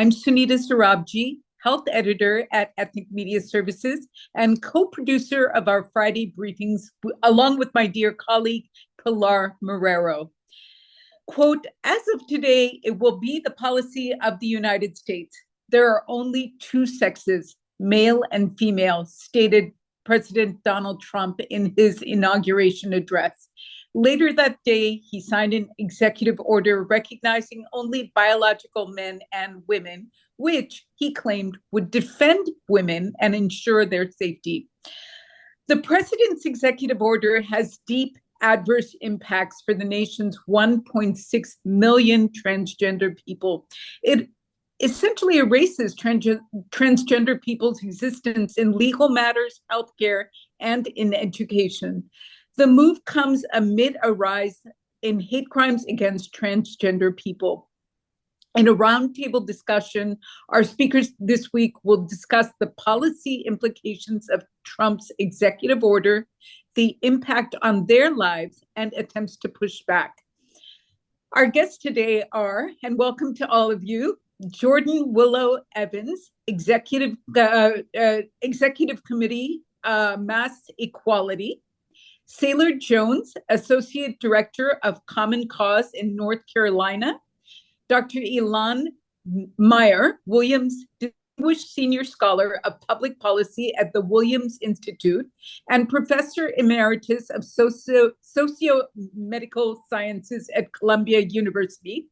I'm Sunita Sarabji, health editor at Ethnic Media Services and co-producer of our Friday briefings, along with my dear colleague, Pilar Marrero. Quote, as of today, it will be the policy of the United States. There are only two sexes, male and female, stated President Donald Trump in his inauguration address. Later that day, he signed an executive order recognizing only biological men and women, which he claimed would defend women and ensure their safety. The president's executive order has deep adverse impacts for the nation's 1.6 million transgender people. It essentially erases transgender people's existence in legal matters, healthcare, and in education. The move comes amid a rise in hate crimes against transgender people. In a roundtable discussion, our speakers this week will discuss the policy implications of Trump's executive order, the impact on their lives, and attempts to push back. Our guests today are, and welcome to all of you, Jordan Willow Evans, Executive Committee, Mass Equality, Sailor Jones, Associate Director of Common Cause in North Carolina, Dr. Ilan Meyer, Williams Distinguished Senior Scholar of Public Policy at the Williams Institute and Professor Emeritus of Socio-Medical Sciences at Columbia University,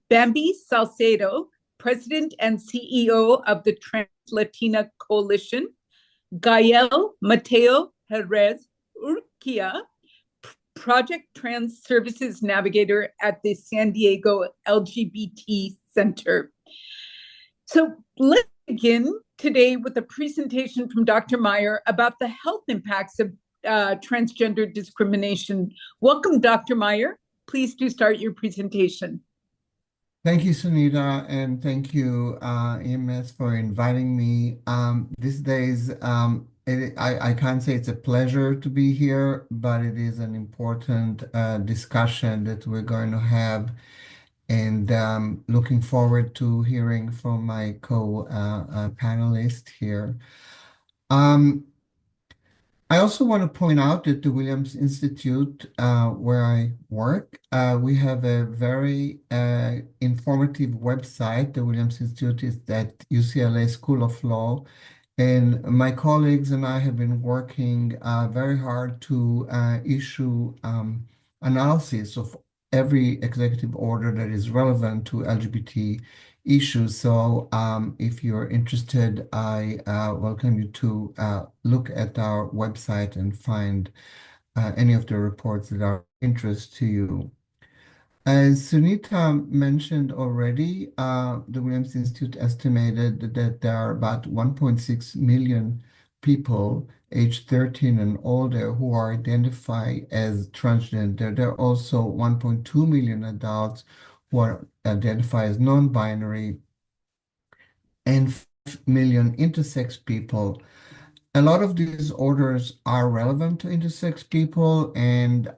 Bambi Salcedo, President and CEO of the Trans Latina Coalition, Gael Mateo Jerez Urquia, Project Trans Services Navigator at the San Diego LGBT Center. So let's begin today with a presentation from Dr. Meyer about the health impacts of transgender discrimination. Welcome, Dr. Meyer. Please do start your presentation. Thank you, Sunita, and thank you, EMS, for inviting me. These days, I can't say it's a pleasure to be here, but it is an important discussion that we're going to have, and looking forward to hearing from my co-panelist here. I also want to point out that the Williams Institute, where I work, we have a very informative website. The Williams Institute is at UCLA School of Law, and my colleagues and I have been working very hard to issue analysis of every executive order that is relevant to LGBT issues. So if you're interested, I welcome you to look at our website and find any of the reports that are of interest to you. As Sunita mentioned already, the Williams Institute estimated that there are about 1.6 million people aged 13 and older who are identified as transgender. There are also 1.2 million adults who are identified as non-binary and 5 million intersex people. A lot of these orders are relevant to intersex people and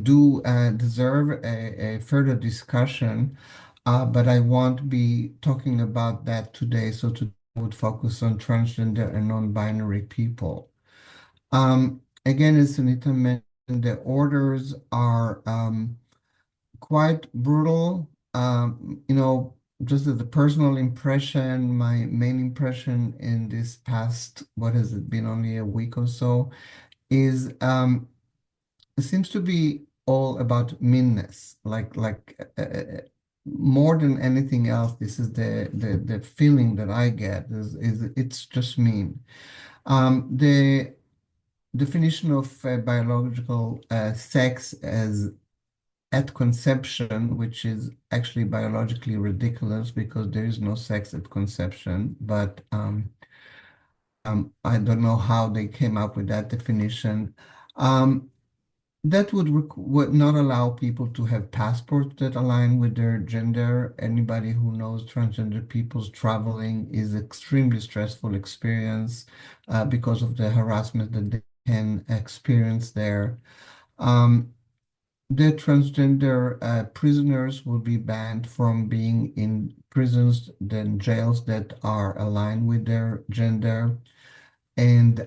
do deserve a further discussion, but I won't be talking about that today. So today I would focus on transgender and non-binary people. Again, as Sunita mentioned, the orders are quite brutal. Just as a personal impression, my main impression in this past, what has it been, only a week or so, is it seems to be all about meanness, like more than anything else. This is the feeling that I get is it's just mean. The definition of biological sex as at conception, which is actually biologically ridiculous because there is no sex at conception, but I don't know how they came up with that definition. That would not allow people to have passports that align with their gender. Anybody who knows transgender people's traveling is extremely stressful experience because of the harassment that they can experience there. the transgender prisoners will be banned from being in prisons, then jails that are aligned with their gender. And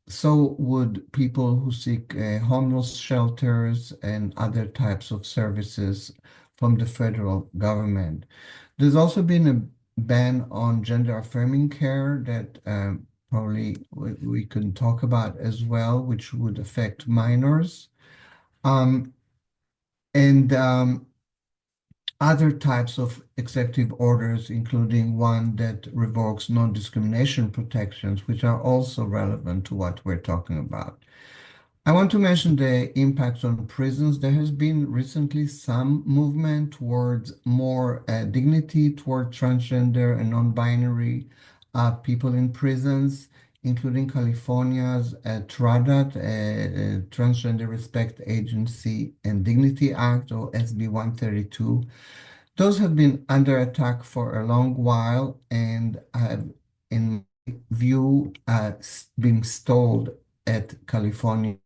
so would people who seek homeless shelters and other types of services from the federal government. There's also been a ban on gender affirming care that probably we can talk about as well, which would affect minors. Um, and Other types of executive orders, including one that revokes non-discrimination protections, which are also relevant to what we're talking about. I want to mention the impacts on prisons. There has been recently some movement towards more dignity toward transgender and non-binary people in prisons, including California's TRADAT, Transgender Respect Agency and Dignity Act, or SB 132. Those have been under attack for a long while and have, in my view, been stalled at California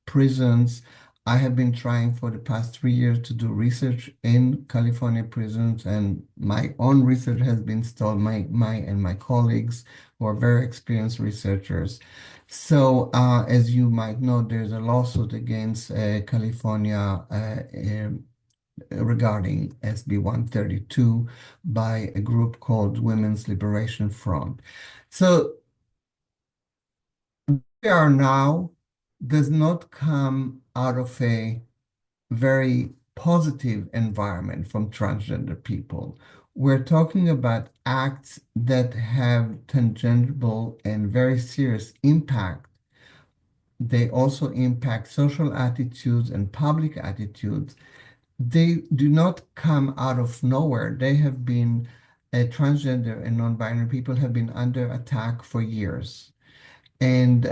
prisons. I have been trying for the past 3 years to do research in California prisons, and my own research has been stalled. My colleagues who are very experienced researchers. So, as you might know, there's a lawsuit against California regarding SB 132 by a group called Women's Liberation Front. So we are now does not come out of a very positive environment from transgender people. We're talking about acts that have tangible and very serious impact. They also impact social attitudes and public attitudes. They do not come out of nowhere. They have been, transgender and non-binary people have been under attack for years. And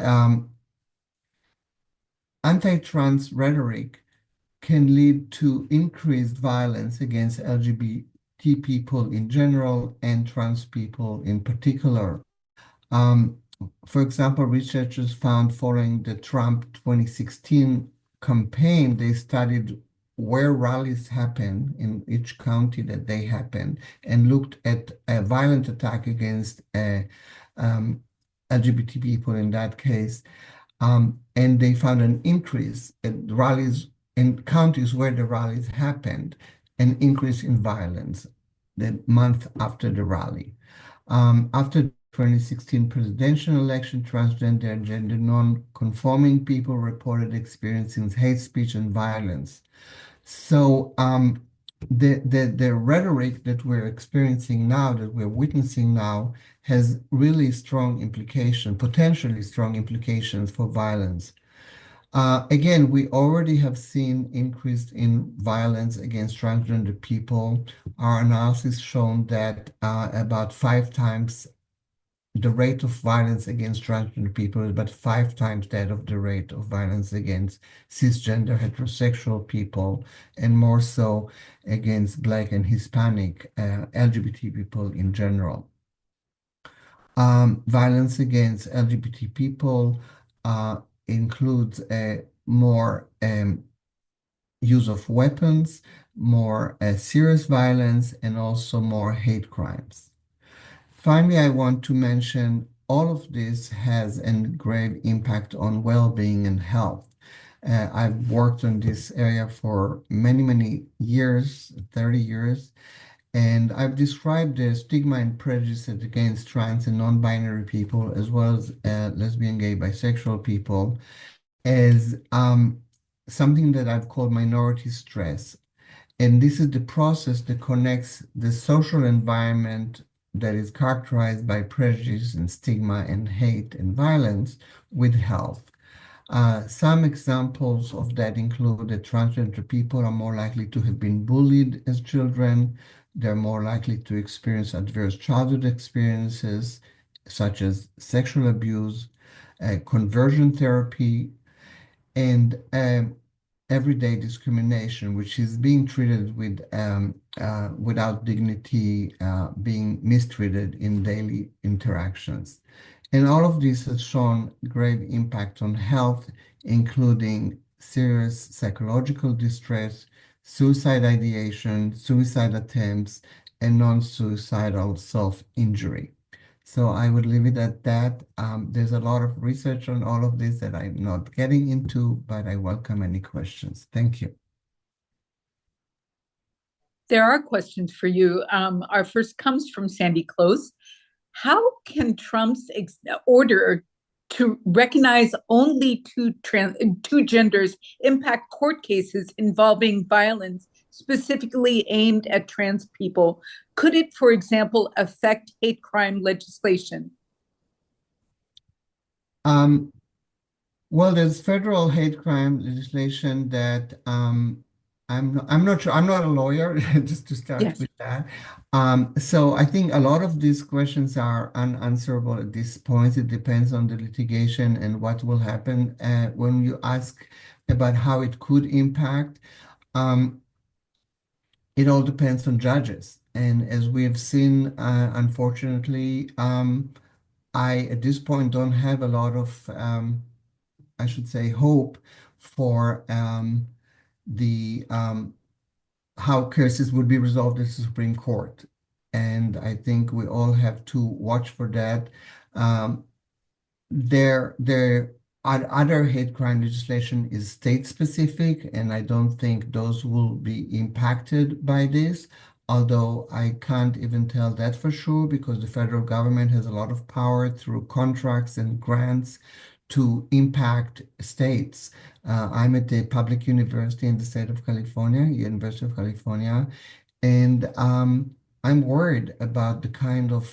anti-trans rhetoric can lead to increased violence against LGBT people in general and trans people in particular. Um, for example, researchers found following the Trump 2016 campaign, they studied where rallies happen in each county that they happen and looked at a violent attack against um, LGBT people in that case. And they found an increase at rallies in counties where the rallies happened, an increase in violence the month after the rally. After the 2016 presidential election, transgender and gender non-conforming people reported experiencing hate speech and violence. So the rhetoric that we're experiencing now, that we're witnessing now, has really strong implication, potentially strong implications for violence. Again, we already have seen increase in violence against transgender people. Our analysis shown that about 5 times the rate of violence against transgender people is about 5 times that of the rate of violence against cisgender heterosexual people, and more so against Black and Hispanic LGBT people in general. Violence against LGBT people includes more use of weapons, more serious violence, and also more hate crimes. Finally, I want to mention all of this has a grave impact on well-being and health. I've worked on this area for many, many years, 30 years, and I've described the stigma and prejudice against trans and non-binary people, as well as lesbian, gay, bisexual people, as something that I've called minority stress. And this is the process that connects the social environment that is characterized by prejudice and stigma and hate and violence with health. Some examples of that include that transgender people are more likely to have been bullied as children. They're more likely to experience adverse childhood experiences, such as sexual abuse, conversion therapy, and everyday discrimination, which is being treated with without dignity, being mistreated in daily interactions. And all of this has shown grave impact on health, including serious psychological distress, suicide ideation, suicide attempts, and non-suicidal self-injury. So I would leave it at that. There's a lot of research on all of this that I'm not getting into, but I welcome any questions. Thank you. There are questions for you. Our first comes from Sandy Close. How can Trump's order to recognize only two genders impact court cases involving violence specifically aimed at trans people? Could it, for example, affect hate crime legislation? Um, Well, there's federal hate crime legislation that I'm not sure. I'm not a lawyer, just to start Yes. with that. So I think a lot of these questions are unanswerable at this point. It depends on the litigation and what will happen. When you ask about how it could impact, um, it all depends on judges. And as we have seen, unfortunately, I at this point don't have a lot of I should say, hope for the how cases would be resolved at the Supreme Court. And I think we all have to watch for that. Um, there other hate crime legislation is state specific, and I don't think those will be impacted by this. Although I can't even tell that for sure because the federal government has a lot of power through contracts and grants to impact states. I'm at the public university in the state of California, University of California, and I'm worried about the kind of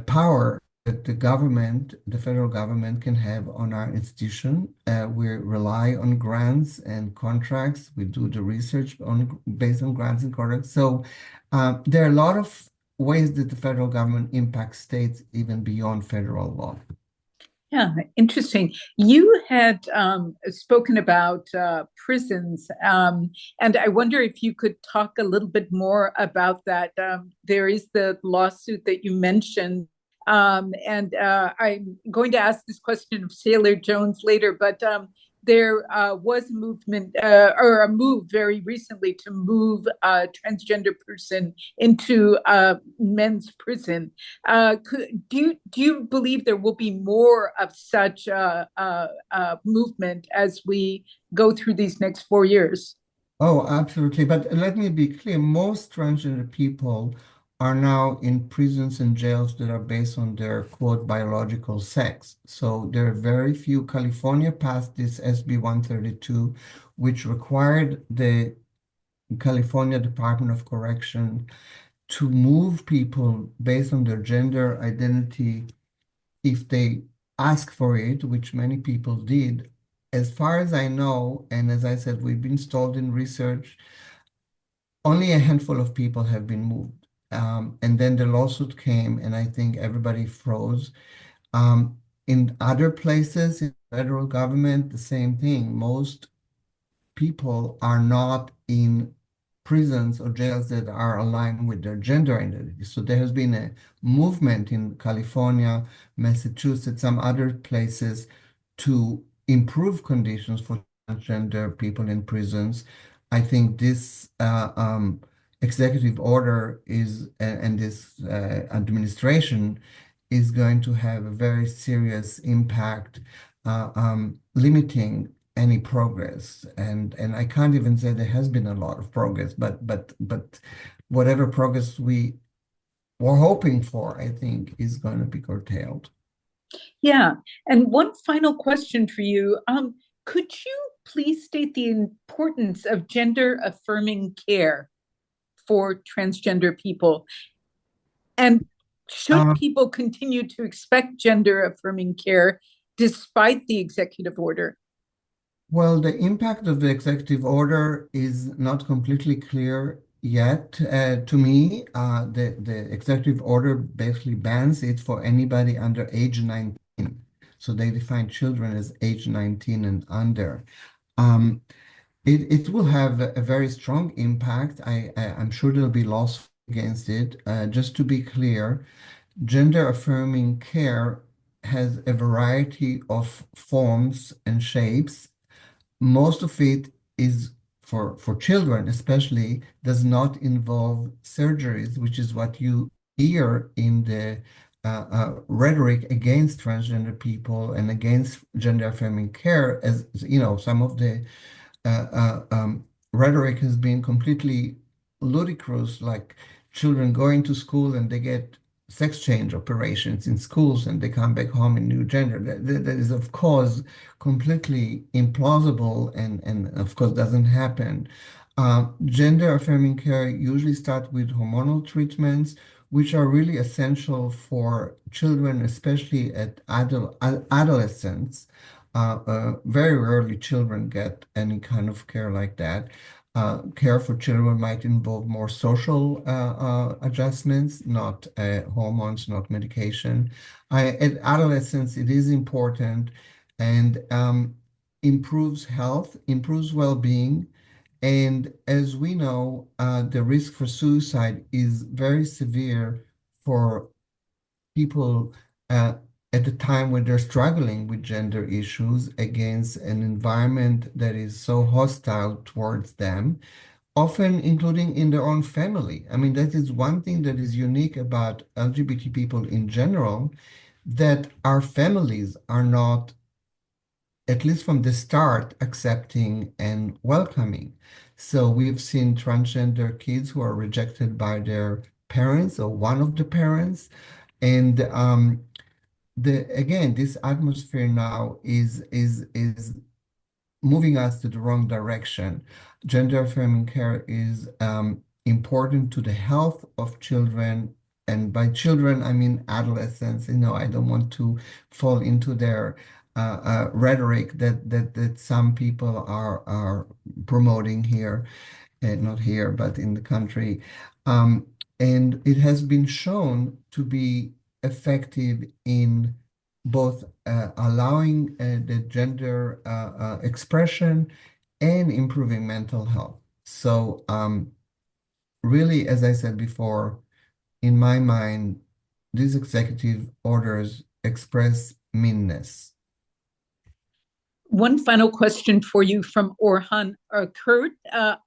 power that the government, the federal government, can have on our institution. We rely on grants and contracts. We do the research based on grants and contracts. So there are a lot of ways that the federal government impacts states even beyond federal law. Yeah, interesting. You had spoken about prisons, and I wonder if you could talk a little bit more about that. There is the lawsuit that you mentioned, and I'm going to ask this question of Sailor Jones later, but there was a movement or a move very recently to move a transgender person into men's prison. Do you believe there will be more of such movement as we go through these next 4 years? Oh, absolutely. But let me be clear, most transgender people are now in prisons and jails that are based on their quote biological sex. So there are very few. California passed this SB 132, which required the California Department of Correction to move people based on their gender identity if they ask for it, which many people did. As far as I know, and as I said, we've been stalled in research, only a handful of people have been moved. And then the lawsuit came, and I think everybody froze. In other places, in the federal government, the same thing. Most people are not in prisons or jails that are aligned with their gender identity. So there has been a movement in California, Massachusetts, some other places to improve conditions for transgender people in prisons. I think this executive order is and this administration is going to have a very serious impact limiting any progress. And I can't even say there has been a lot of progress, but whatever progress we were hoping for, I think, is going to be curtailed. Yeah. And one final question for you. Could you please state the importance of gender affirming care for transgender people? And should Um, people continue to expect gender affirming care despite the executive order? well, the impact of the executive order is not completely clear yet to me. The executive order basically bans it for anybody under age 19. So they define children as age 19 and under. Um, it will have a very strong impact. I'm sure there'll be lawsuits against it. Just to be clear, gender affirming care has a variety of forms and shapes. most of it is for children, especially, does not involve surgeries, which is what you hear in the rhetoric against transgender people and against gender affirming care. As you know, some of the uh, uh, um, rhetoric has been completely ludicrous, like children going to school and they get sex change operations in schools and they come back home in new gender. That is, of course, completely implausible and of course, doesn't happen. Gender affirming care usually start with hormonal treatments, which are really essential for children, especially at adolescence. Very rarely children get any kind of care like that. Care for children might involve more social adjustments, not hormones, not medication. At adolescence, it is important and improves health, improves well-being. And as we know, the risk for suicide is very severe for people uh, at the time when they're struggling with gender issues against an environment that is so hostile towards them, often including in their own family. I mean, that is one thing that is unique about LGBT people in general, that our families are not, at least from the start, accepting and welcoming. So we've seen transgender kids who are rejected by their parents or one of the parents. And again, this atmosphere now is moving us to the wrong direction. Gender affirming care is important to the health of children, and by children I mean adolescents. You know, I don't want to fall into their rhetoric that some people are promoting here, not here, but in the country. Um, and it has been shown to be effective in both allowing the gender expression and improving mental health. So, really, as I said before, in my mind, these executive orders express meanness. One final question for you from Orhan Kurt.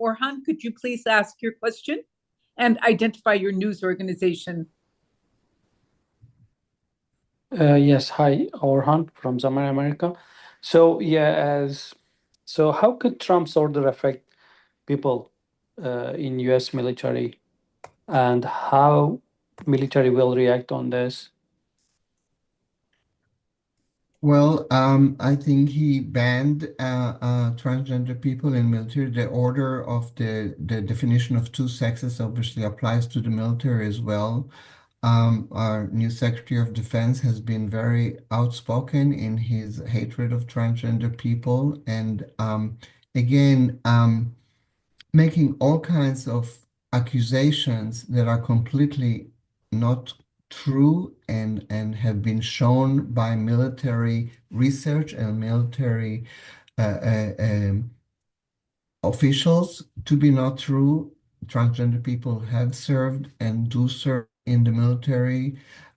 Orhan, could you please ask your question and identify your news organization? Yes, hi, Orhan from Zaman America. So how could Trump's order affect people in U.S. military, and how military will react on this? Well, I think he banned transgender people in military. The order of the definition of two sexes obviously applies to the military as well. Our new Secretary of Defense has been very outspoken in his hatred of transgender people, and again, making all kinds of accusations that are completely not true and have been shown by military research and military uh, officials to be not true. Transgender people have served and do serve in the military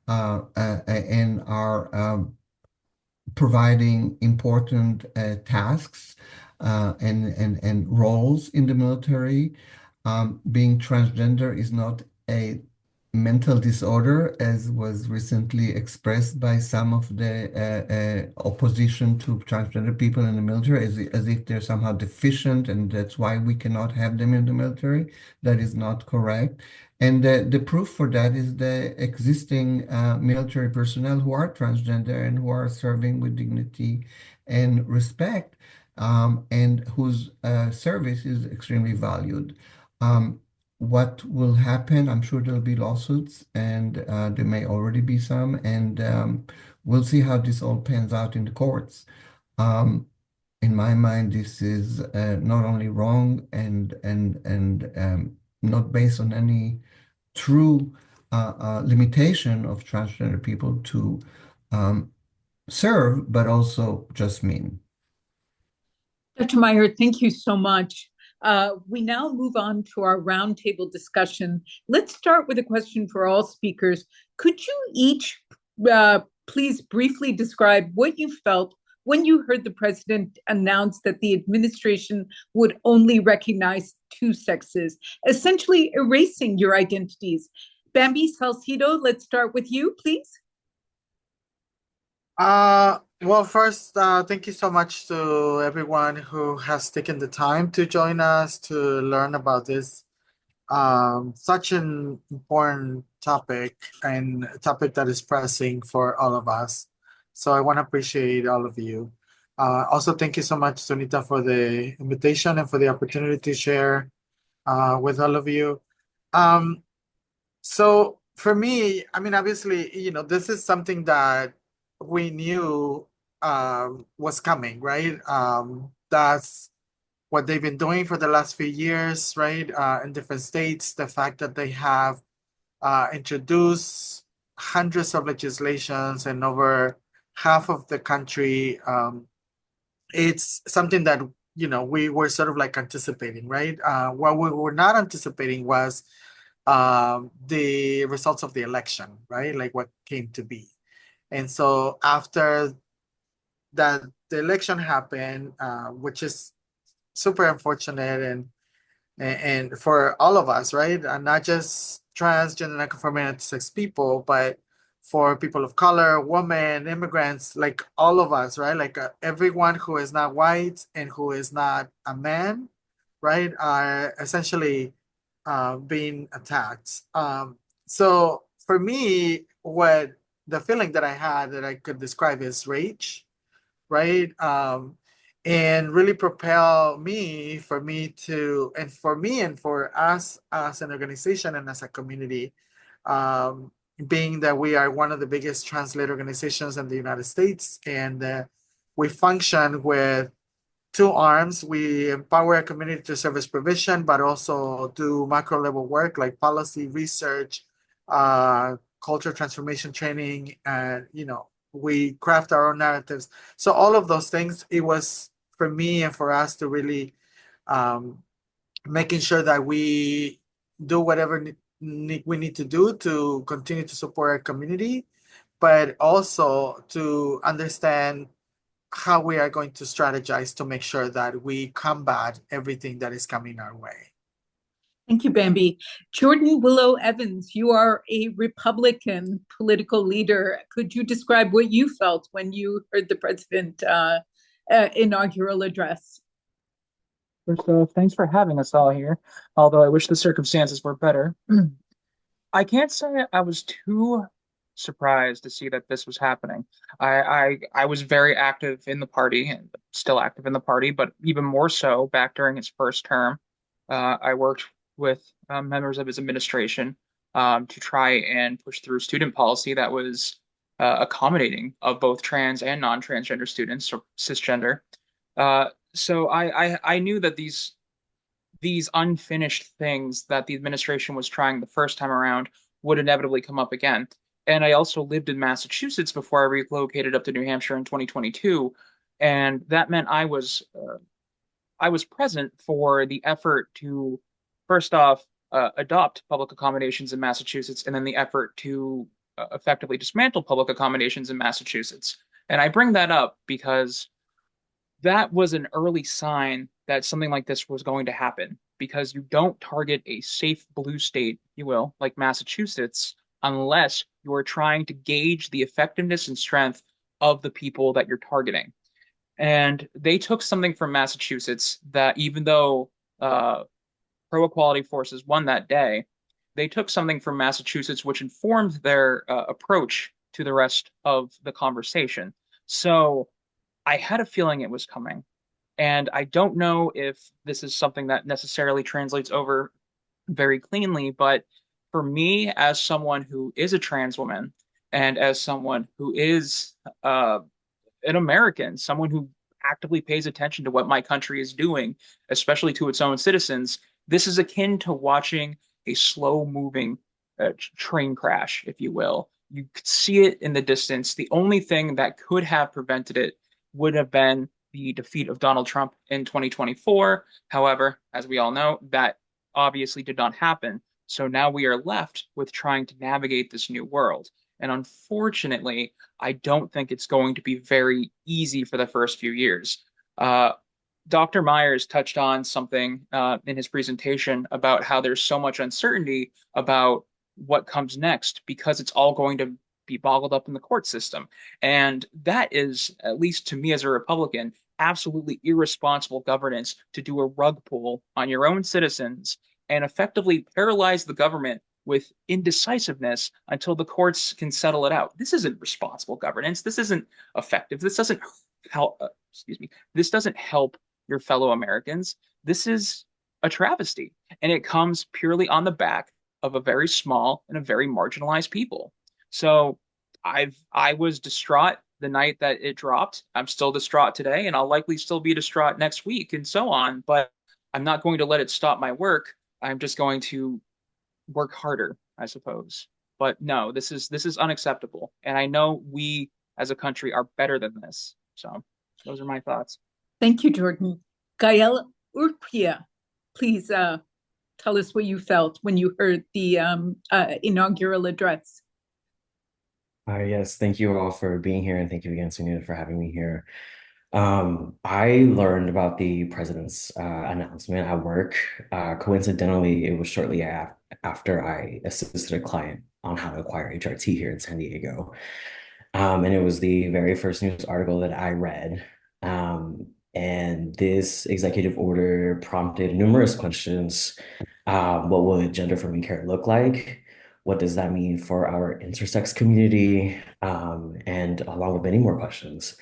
and are providing important tasks and roles in the military. Being transgender is not a mental disorder, as was recently expressed by some of the opposition to transgender people in the military, as if they're somehow deficient and that's why we cannot have them in the military. That is not correct. And the proof for that is the existing military personnel who are transgender and who are serving with dignity and respect, and whose service is extremely valued. What will happen? I'm sure there'll be lawsuits, and there may already be some, and we'll see how this all pans out in the courts. Um, in my mind, this is not only wrong and not based on any true limitation of transgender people to um, serve, but also just mean. Dr. Meyer, thank you so much. We now move on to our roundtable discussion. Let's start with a question for all speakers. Could you each please briefly describe what you felt when you heard the president announce that the administration would only recognize two sexes, essentially erasing your identities. Bambi Salcido, let's start with you, please. Well, first, thank you so much to everyone who has taken the time to join us to learn about this such an important topic and a topic that is pressing for all of us. So I want to appreciate all of you. Also, thank you so much, Sunita, for the invitation and for the opportunity to share with all of you. So for me, I mean, obviously, this is something that we knew was coming, right? That's what they've been doing for the last few years, right? In different states, the fact that they have introduced hundreds of legislations and over half of the country, it's something that we were sort of like anticipating, right? What we were not anticipating was the results of the election, right? Like what came to be. And so after that, the election happened, which is super unfortunate and for all of us, right? And not just transgender, non-conforming, intersex people, but for people of color, women, immigrants, like all of us, right? Like everyone who is not white and who is not a man, right, are essentially being attacked. So for me, what the feeling that I had that I could describe is rage, right? And really propel me for me to and for me and for us as an organization and as a community, being that we are one of the biggest trans-led organizations in the United States, and we function with two arms. We empower our community to service provision, but also do macro level work like policy research, culture transformation training, and we craft our own narratives. So all of those things, it was for me and for us to really making sure that we do whatever we need to do to continue to support our community, but also to understand how we are going to strategize to make sure that we combat everything that is coming our way. Thank you, Bambi. Jordan Willow Evans, you are a Republican political leader. Could you describe what you felt when you heard the president inaugural address? First off, thanks for having us all here, although I wish the circumstances were better. I can't say I was too surprised to see that this was happening. I was very active in the party and still active in the party, but even more so back during his first term. I worked with members of his administration to try and push through student policy that was accommodating of both trans and non-transgender students, or cisgender. So I knew that these unfinished things that the administration was trying the first time around would inevitably come up again. And I also lived in Massachusetts before I relocated up to New Hampshire in 2022, and that meant I was present for the effort to first off adopt public accommodations in Massachusetts, and then the effort to effectively dismantle public accommodations in Massachusetts. And I bring that up because that was an early sign that something like this was going to happen, because you don't target a safe blue state, if you will, like Massachusetts, unless you are trying to gauge the effectiveness and strength of the people that you're targeting. And they took something from Massachusetts that, even though pro-equality forces won that day, they took something from Massachusetts which informed their approach to the rest of the conversation. So I had a feeling it was coming. And I don't know if this is something that necessarily translates over very cleanly, but for me, as someone who is a trans woman and as someone who is an American, someone who actively pays attention to what my country is doing, especially to its own citizens, this is akin to watching a slow-moving train crash, if you will. You could see it in the distance. The only thing that could have prevented it would have been the defeat of Donald Trump in 2024. However, as we all know, that obviously did not happen. So now we are left with trying to navigate this new world. And unfortunately, I don't think it's going to be very easy for the first few years. Uh, Dr. Myers touched on something in his presentation about how there's so much uncertainty about what comes next because it's all going to be boggled up in the court system. And that is, at least to me as a Republican, absolutely irresponsible governance to do a rug pull on your own citizens and effectively paralyze the government with indecisiveness until the courts can settle it out. This isn't responsible governance. This isn't effective. This doesn't help. Excuse me. This doesn't help your fellow Americans. This is a travesty, and it comes purely on the back of a very small and a very marginalized people. So I was distraught the night that it dropped. I'm still distraught today, and I'll likely still be distraught next week and so on, but I'm not going to let it stop my work. I'm just going to work harder, I suppose. But no, this is unacceptable. And I know we as a country are better than this. So those are my thoughts. Thank you, Jordan. Gael Urquia, please tell us what you felt when you heard the inaugural address. Yes, thank you all for being here, and thank you again, Sunita, for having me here. I learned about the president's announcement at work. Coincidentally, it was shortly after I assisted a client on how to acquire HRT here in San Diego. And it was the very first news article that I read. And this executive order prompted numerous questions. What would gender-affirming care look like? What does that mean for our intersex community? And along with many more questions.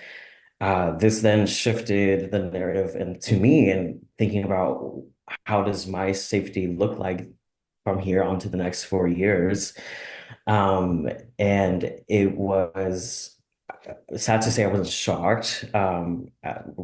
This then shifted the narrative and to me and thinking about how does my safety look like from here on to the next 4 years. And it was sad to say I wasn't shocked.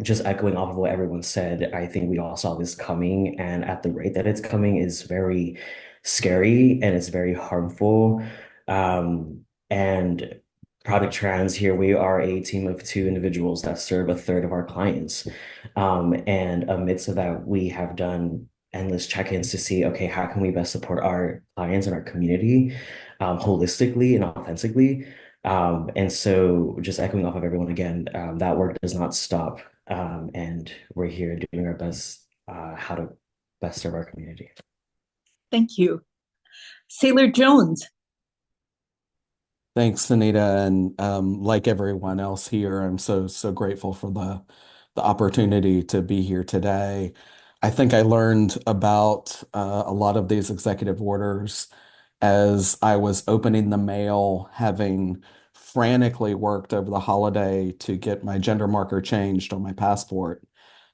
Just echoing off of what everyone said, I think we all saw this coming, and at the rate that it's coming is very scary and it's very harmful. And Product Trans here, we are a team of two individuals that serve a third of our clients. And amidst of that, we have done endless check-ins to see, okay, how can we best support our clients and our community holistically and authentically. And so just echoing off of everyone again, that work does not stop. And we're here doing our best how to best serve our community. Thank you. Sailor Jones. Thanks, Sunita, and like everyone else here, I'm so grateful for the opportunity to be here today. I think I learned about a lot of these executive orders as I was opening the mail, having frantically worked over the holiday to get my gender marker changed on my passport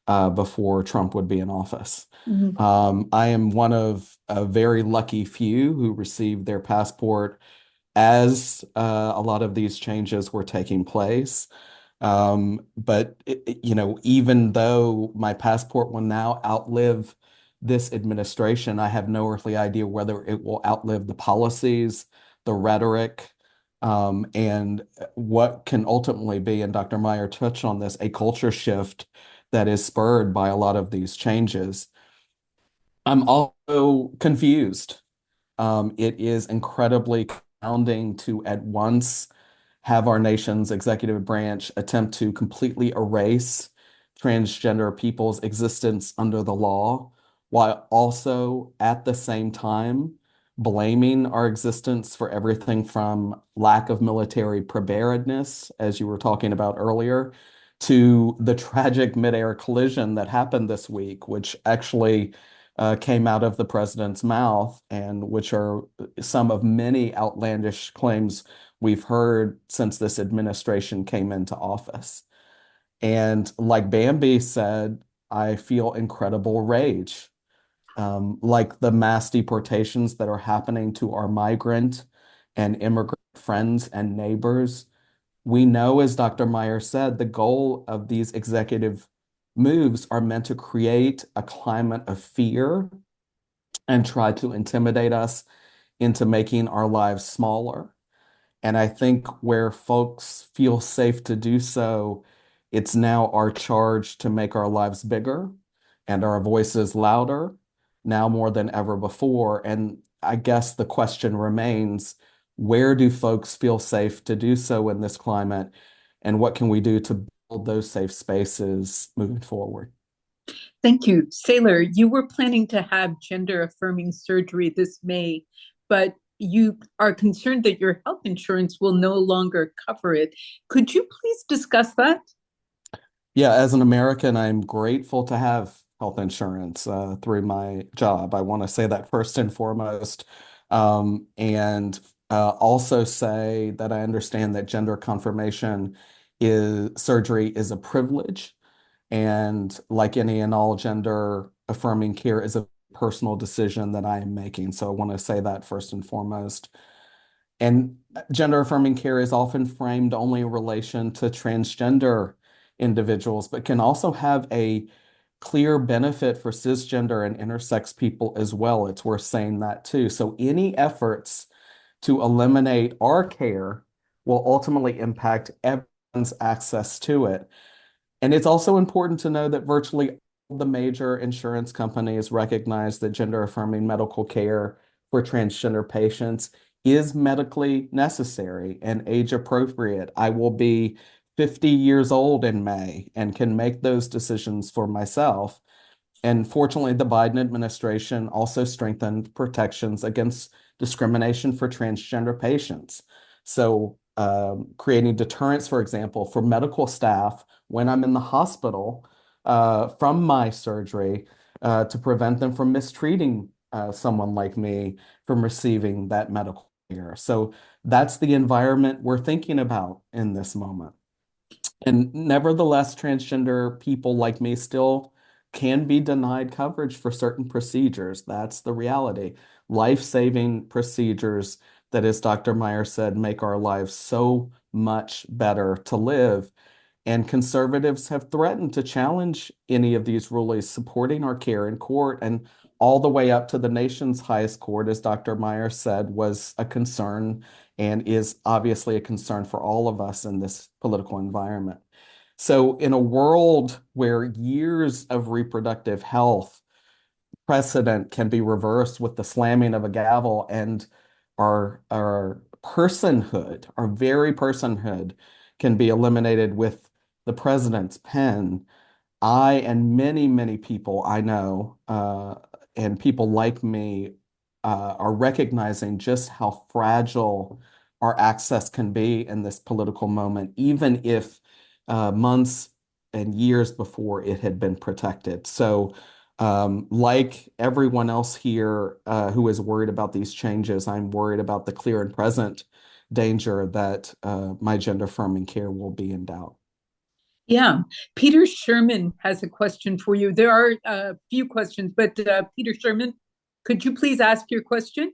before Trump would be in office. I am one of a very lucky few who received their passport as a lot of these changes were taking place. But even though my passport will now outlive this administration, I have no earthly idea whether it will outlive the policies, the rhetoric, and what can ultimately be, and Dr. Meyer touched on this, a culture shift that is spurred by a lot of these changes. I'm also confused. It is incredibly astounding to at once have our nation's executive branch attempt to completely erase transgender people's existence under the law, while also at the same time blaming our existence for everything from lack of military preparedness, as you were talking about earlier, to the tragic midair collision that happened this week, which actually came out of the president's mouth, and which are some of many outlandish claims we've heard since this administration came into office. And like Bambi said, I feel incredible rage, like the mass deportations that are happening to our migrant and immigrant friends and neighbors. We know, as Dr. Meyer said, the goal of these executive moves are meant to create a climate of fear and try to intimidate us into making our lives smaller. And I think where folks feel safe to do so, it's now our charge to make our lives bigger and our voices louder, now more than ever before. And I guess the question remains, Where do folks feel safe to do so in this climate? And what can we do to build those safe spaces moving forward? Thank you. Sailor, you were planning to have gender affirming surgery this May, but you are concerned that your health insurance will no longer cover it. Could you please discuss that? Yeah, as an American, I'm grateful to have health insurance through my job. I want to say that first and foremost. And also say that I understand that gender confirmation is surgery is a privilege. And like any and all gender affirming care is a personal decision that I am making. So I want to say that first and foremost. And gender affirming care is often framed only in relation to transgender individuals, but can also have a clear benefit for cisgender and intersex people as well. It's worth saying that too. So any efforts to eliminate our care will ultimately impact everyone's access to it. And it's also important to know that virtually all the major insurance companies recognize that gender affirming medical care for transgender patients is medically necessary and age appropriate. I will be 50 years old in May and can make those decisions for myself. And fortunately, the Biden administration also strengthened protections against discrimination for transgender patients. So, creating deterrence, for example, for medical staff when I'm in the hospital from my surgery to prevent them from mistreating someone like me from receiving that medical care. So, that's the environment we're thinking about in this moment. And nevertheless, transgender people like me still can be denied coverage for certain procedures. That's the reality. Life-saving procedures that, as Dr. Meyer said, make our lives so much better to live. And conservatives have threatened to challenge any of these rulings supporting our care in court. And all the way up to the nation's highest court, as Dr. Meyer said, was a concern and is obviously a concern for all of us in this political environment. So, in a world where years of reproductive health precedent can be reversed with the slamming of a gavel, and our personhood, our very personhood, can be eliminated with the president's pen, I and many, many people I know, and people like me, are recognizing just how fragile our access can be in this political moment, even if months and years before it had been protected. So, like everyone else here who is worried about these changes, I'm worried about the clear and present danger that my gender affirming care will be in doubt. Yeah, Peter Sherman has a question for you. There are a few questions, but Peter Sherman, could you please ask your question?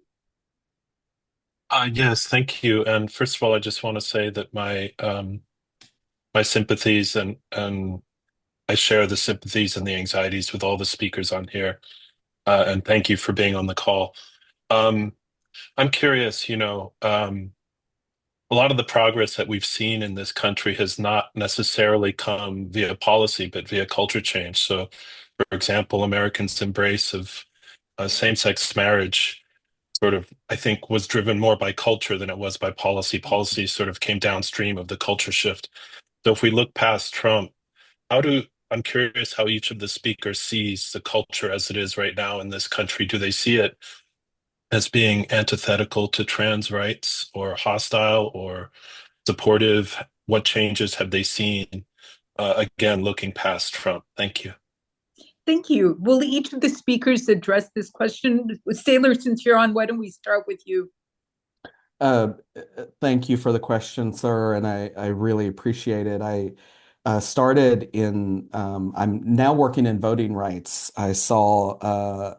Yes, thank you. And first of all, I just want to say that my sympathies and I share the sympathies and the anxieties with all the speakers on here. And thank you for being on the call. Um, I'm curious, a lot of the progress that we've seen in this country has not necessarily come via policy, but via culture change. So, for example, Americans' embrace of same-sex marriage sort of, I think, was driven more by culture than it was by policy. Policy sort of came downstream of the culture shift. So if we look past Trump, I'm curious how each of the speakers sees the culture as it is right now in this country. Do they see it as being antithetical to trans rights or hostile or supportive? What changes have they seen? Again, looking past Trump. Thank you. Thank you. Will each of the speakers address this question? Sailor, since you're on, why don't we start with you? Uh, Thank you for the question, sir, and I really appreciate it. I I'm now working in voting rights. I saw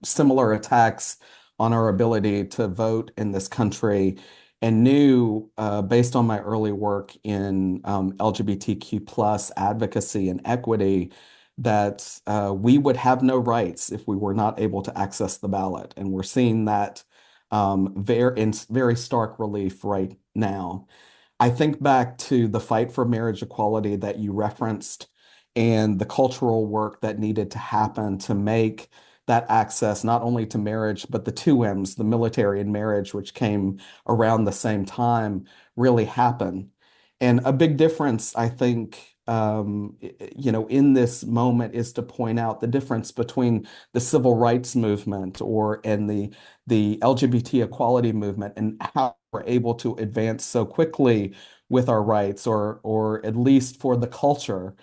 similar attacks on our ability to vote in this country and knew, based on my early work in LGBTQ plus advocacy and equity, that we would have no rights if we were not able to access the ballot. And we're seeing that in very stark relief right now. I think back to the fight for marriage equality that you referenced and the cultural work that needed to happen to make that access not only to marriage, but the two M's, the military and marriage, which came around the same time, really happen. And a big difference, I think, in this moment is to point out the difference between the civil rights movement and the LGBT equality movement and how we're able to advance so quickly with our rights, or at least for the culture,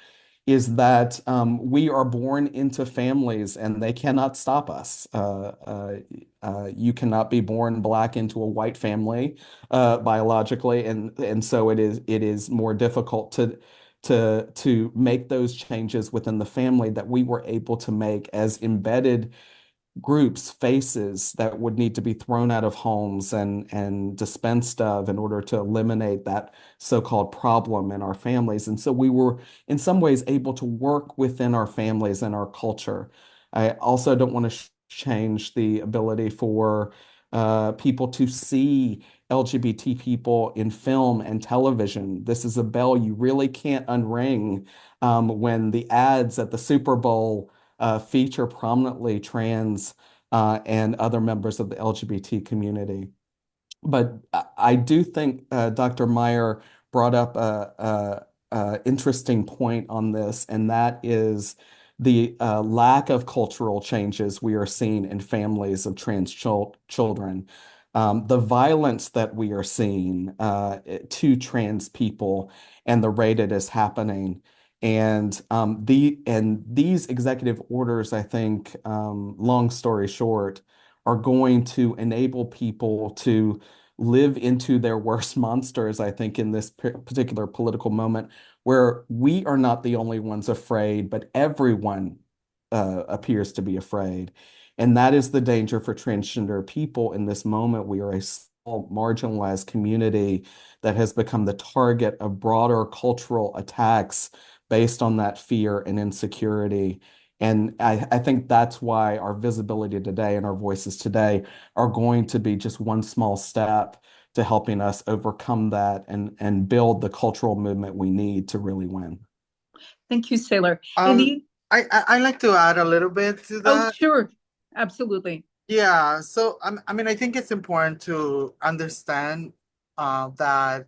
is that we are born into families and they cannot stop us. You cannot be born Black into a white family biologically, and so it is more difficult to make those changes within the family that we were able to make as embedded groups, faces that would need to be thrown out of homes and dispensed of in order to eliminate that so-called problem in our families. And so we were in some ways able to work within our families and our culture. I also don't want to change the ability for people to see LGBT people in film and television. This is a bell you really can't unring when the ads at the Super Bowl feature prominently trans and other members of the LGBT community. But I do think Dr. Meyer brought up a interesting point on this, and that is the lack of cultural changes we are seeing in families of trans children. The violence that we are seeing to trans people and the rate it is happening. And these executive orders, I think, long story short, are going to enable people to live into their worst monsters, I think, in this particular political moment, where we are not the only ones afraid, but everyone appears to be afraid. And that is the danger for transgender people in this moment. We are a small, marginalized community that has become the target of broader cultural attacks based on that fear and insecurity. And I think that's why our visibility today and our voices today are going to be just one small step to helping us overcome that and build the cultural movement we need to really win. Thank you, Sailor. I like to add a little bit to that. Oh, sure. Absolutely. Yeah, so I mean, I think it's important to understand that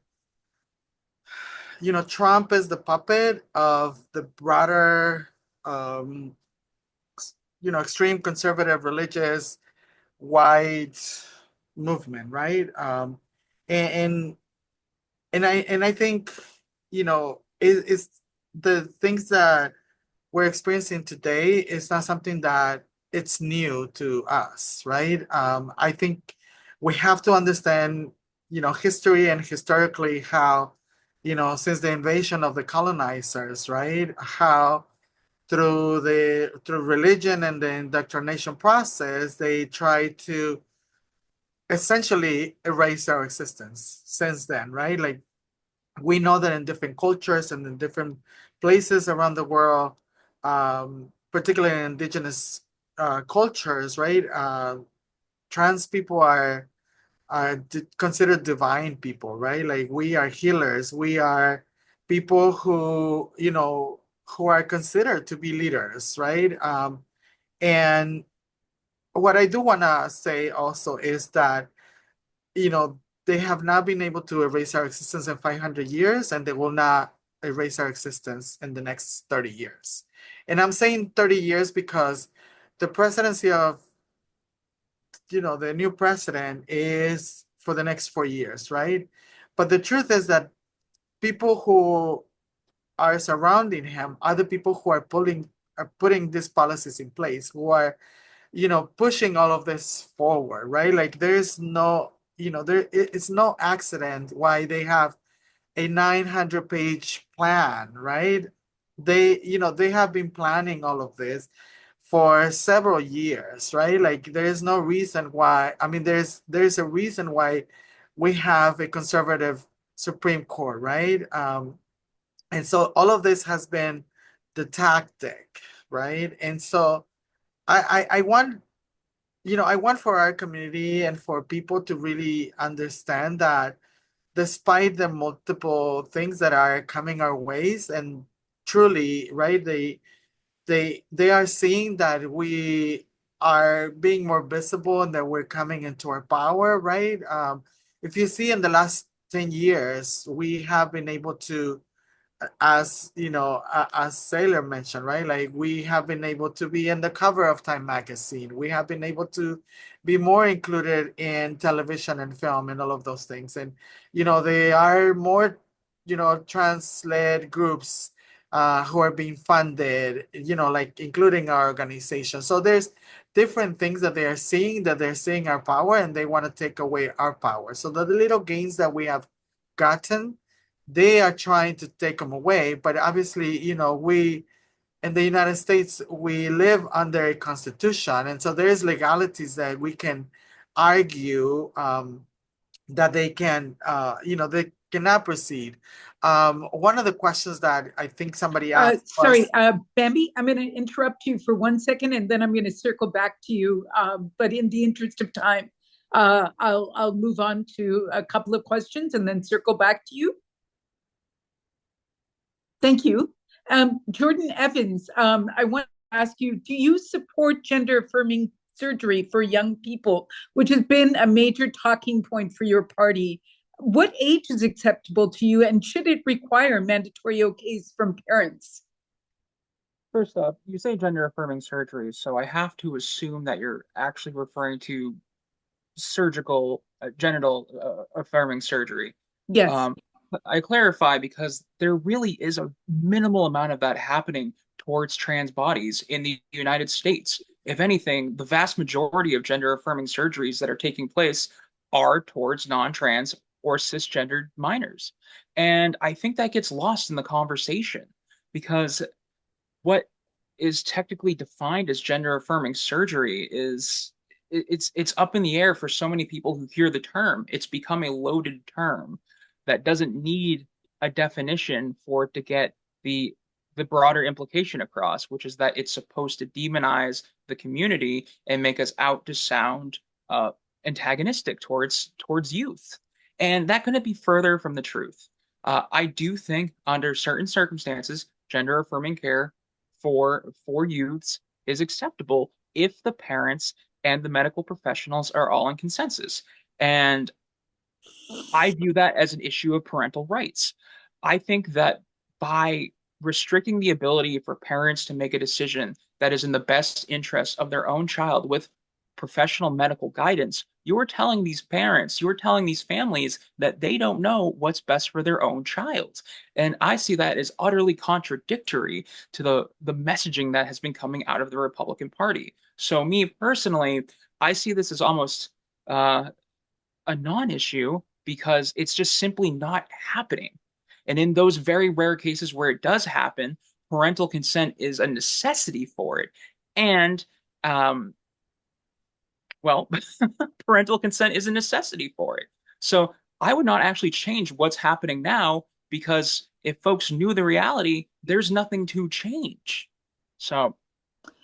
Trump is the puppet of the broader um, extreme conservative religious white movement, right? And I think it's the things that we're experiencing today is not something that it's new to us, right? I think we have to understand history and historically how since the invasion of the colonizers, right, how through religion and the indoctrination process they try to essentially erase our existence since then, right? Like, we know that in different cultures and in different places around the world, particularly in indigenous cultures, right? Trans people are considered divine people, right? Like, we are healers. We are people who are considered to be leaders, right? And what I do want to say also is that they have not been able to erase our existence in 500 years, and they will not erase our existence in the next 30 years. And I'm saying 30 years because the presidency of the new president is for the next 4 years, right? But the truth is that people who are surrounding him are the people who are putting these policies in place, who are pushing all of this forward, right? Like, there's no it's no accident why they have a 900-page plan, right? They have been planning all of this for several years, right? Like, there is no reason why. I mean, there's a reason why we have a conservative Supreme Court, right? And so all of this has been the tactic, right? And so I want I want for our community and for people to really understand that despite the multiple things that are coming our ways, and truly, right, they are seeing that we are being more visible and that we're coming into our power, right? If you see in the last 10 years, we have been able to, as you know, as Sailor mentioned, right? Like we have been able to be in the cover of Time magazine. We have been able to be more included in television and film and all of those things. And they are more, trans-led groups who are being funded, like including our organization. So there's different things that they're seeing our power, and they want to take away our power. So the little gains that we have gotten, they are trying to take them away. But obviously, we in the United States, we live under a constitution. And so there is legalities that we can argue that they cannot proceed. One of the questions that I think somebody asked was, Sorry, Bambi, I'm going to interrupt you for 1 second, and then I'm going to circle back to you. But in the interest of time, I'll move on to a couple of questions and then circle back to you. Thank you. Jordan Evans, I want to ask you, do you support gender affirming surgery for young people, which has been a major talking point for your party? What age is acceptable to you, and should it require mandatory okays from parents? First up, you say gender affirming surgery, so I have to assume that you're actually referring to surgical genital affirming surgery. Yes. I clarify because there really is a minimal amount of that happening towards trans bodies in the United States. If anything, the vast majority of gender affirming surgeries that are taking place are towards non-trans or cisgendered minors. And I think that gets lost in the conversation because what is technically defined as gender affirming surgery is it's up in the air for so many people who hear the term. It's become a loaded term that doesn't need a definition for it to get the broader implication across, which is that it's supposed to demonize the community and make us out to sound antagonistic towards youth. And that couldn't be further from the truth. I do think under certain circumstances, gender affirming care for youths is acceptable if the parents and the medical professionals are all in consensus. And I view that as an issue of parental rights. I think that by restricting the ability for parents to make a decision that is in the best interest of their own child with professional medical guidance, you are telling these parents, you are telling these families that they don't know what's best for their own child. And I see that as utterly contradictory to the messaging that has been coming out of the Republican Party. So me personally, I see this as almost a non-issue because it's just simply not happening. And in those very rare cases where it does happen, parental consent is a necessity for it. And, well, parental consent is a necessity for it. So I would not actually change what's happening now because if folks knew the reality, there's nothing to change. So,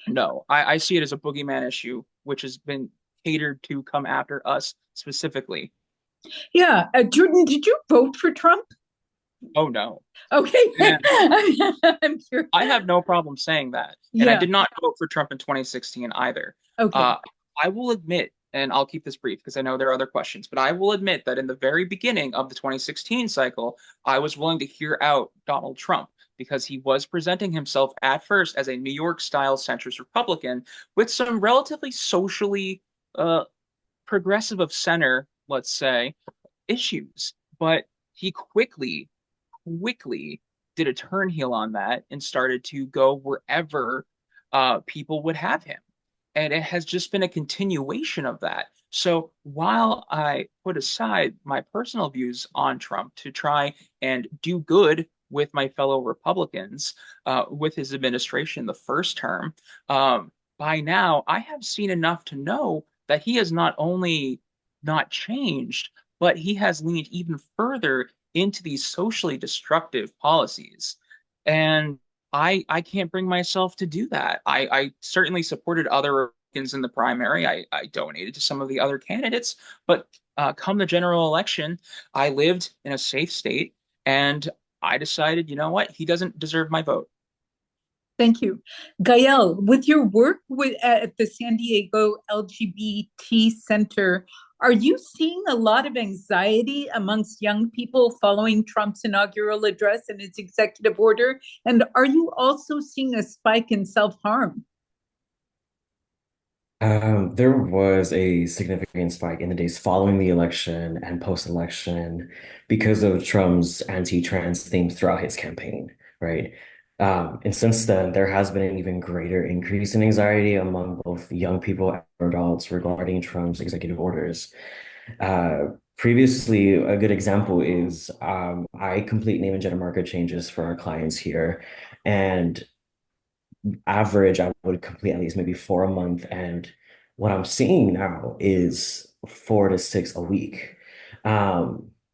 no, I see it as a boogeyman issue, which has been catered to come after us specifically. Yeah. Jordan, did you vote for Trump? Oh no. Okay. Yeah. I'm curious. I have no problem saying that. And I did not vote for Trump in 2016 either. Okay. I will admit, and I'll keep this brief because I know there are other questions, but I will admit that in the very beginning of the 2016 cycle, I was willing to hear out Donald Trump because he was presenting himself at first as a New York style centrist Republican with some relatively socially progressive of center, let's say, issues. But he quickly did a turn heel on that and started to go wherever people would have him. And it has just been a continuation of that. So while I put aside my personal views on Trump to try and do good with my fellow Republicans with his administration the first term, by now I have seen enough to know that he has not only not changed, but he has leaned even further into these socially destructive policies. And I can't bring myself to do that. I certainly supported other Republicans in the primary. I donated to some of the other candidates, but come the general election, I lived in a safe state and I decided, you know what, he doesn't deserve my vote. Thank you. Gael, with your work at the San Diego LGBT Center, are you seeing a lot of anxiety amongst young people following Trump's inaugural address and its executive order? And are you also seeing a spike in self-harm? There was a significant spike in the days following the election and post-election because of Trump's anti-trans themes throughout his campaign, right? And since then, there has been an even greater increase in anxiety among both young people and adults regarding Trump's executive orders. Previously, a good example is I complete name and gender marker changes for our clients here, and average, I would complete at least maybe 4 a month. And what I'm seeing now is 4 to 6 a week.